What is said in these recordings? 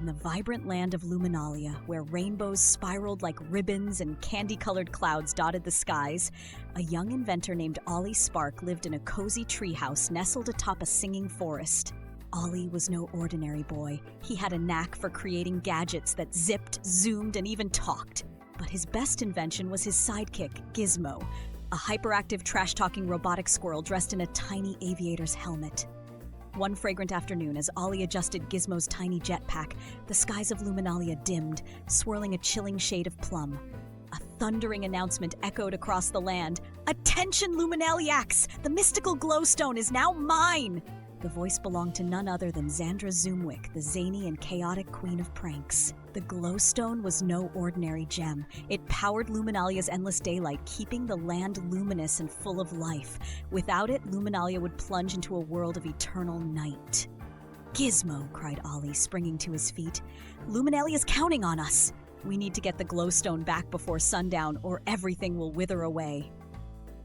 In the vibrant land of Luminalia, where rainbows spiraled like ribbons and candy-colored clouds dotted the skies, a young inventor named Ollie Spark lived in a cozy treehouse nestled atop a singing forest. Ollie was no ordinary boy. He had a knack for creating gadgets that zipped, zoomed, and even talked. But his best invention was his sidekick, Gizmo, a hyperactive, trash-talking robotic squirrel dressed in a tiny aviator's helmet. One fragrant afternoon, as Ollie adjusted Gizmo's tiny jetpack, the skies of Luminalia dimmed, swirling a chilling shade of plum. A thundering announcement echoed across the land. "Attention, Luminaliacs! The mystical Glowstone is now mine!" The voice belonged to none other than Zandra Zoomwick, the zany and chaotic queen of pranks. The Glowstone was no ordinary gem. It powered Luminalia's endless daylight, keeping the land luminous and full of life. Without it, Luminalia would plunge into a world of eternal night. "Gizmo!" cried Ollie, springing to his feet. "Luminalia's counting on us! We need to get the Glowstone back before sundown, or everything will wither away."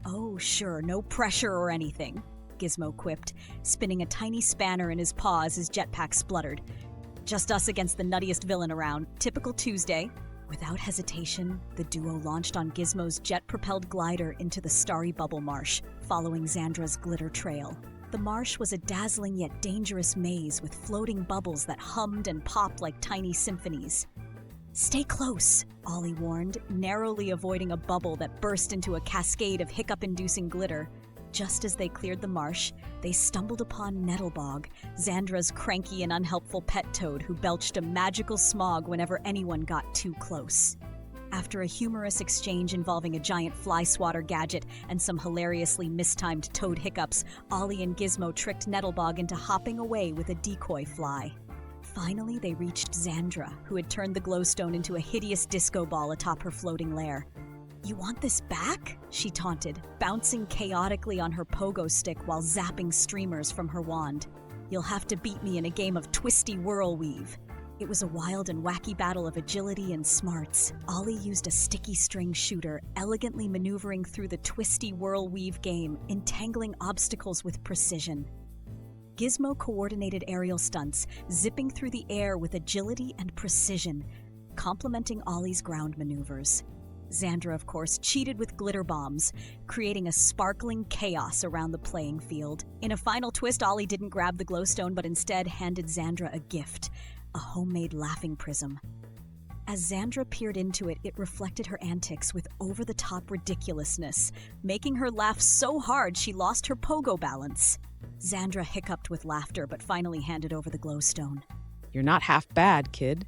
"Oh, sure, no pressure or anything," Gizmo quipped, spinning a tiny spanner in his paw as his jetpack spluttered. "Just us against the nuttiest villain around. Typical Tuesday." Without hesitation, the duo launched on Gizmo's jet-propelled glider into the starry bubble marsh, following Zandra's glitter trail. The marsh was a dazzling yet dangerous maze with floating bubbles that hummed and popped like tiny symphonies. "Stay close," Ollie warned, narrowly avoiding a bubble that burst into a cascade of hiccup-inducing glitter. Just as they cleared the marsh, they stumbled upon Nettlebog, Zandra's cranky and unhelpful pet toad who belched a magical smog whenever anyone got too close. After a humorous exchange involving a giant fly swatter gadget and some hilariously mistimed toad hiccups, Ollie and Gizmo tricked Nettlebog into hopping away with a decoy fly. Finally, they reached Zandra, who had turned the Glowstone into a hideous disco ball atop her floating lair. "You want this back?" she taunted, bouncing chaotically on her pogo stick while zapping streamers from her wand. "You'll have to beat me in a game of twisty whirlweave." It was a wild and wacky battle of agility and smarts. Ollie used a sticky string shooter, elegantly maneuvering through the twisty whirlweave game, entangling obstacles with precision. Gizmo coordinated aerial stunts, zipping through the air with agility and precision, complementing Ollie's ground maneuvers. Zandra, of course, cheated with glitter bombs, creating a sparkling chaos around the playing field. In a final twist, Ollie didn't grab the Glowstone, but instead handed Zandra a gift, a homemade laughing prism. As Zandra peered into it, it reflected her antics with over-the-top ridiculousness, making her laugh so hard she lost her pogo balance. Zandra hiccuped with laughter, but finally handed over the Glowstone. "You're not half bad, kid.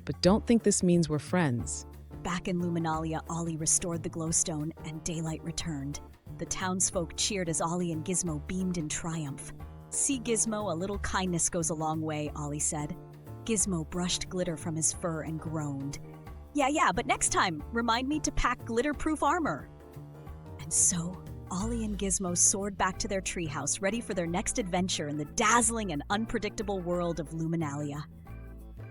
But don't think this means we're friends." Back in Luminalia, Ollie restored the Glowstone, and daylight returned. The townsfolk cheered as Ollie and Gizmo beamed in triumph. "See, Gizmo, a little kindness goes a long way," Ollie said. Gizmo brushed glitter from his fur and groaned. Yeah, but next time, remind me to pack glitter-proof armor." And so, Ollie and Gizmo soared back to their treehouse, ready for their next adventure in the dazzling and unpredictable world of Luminalia.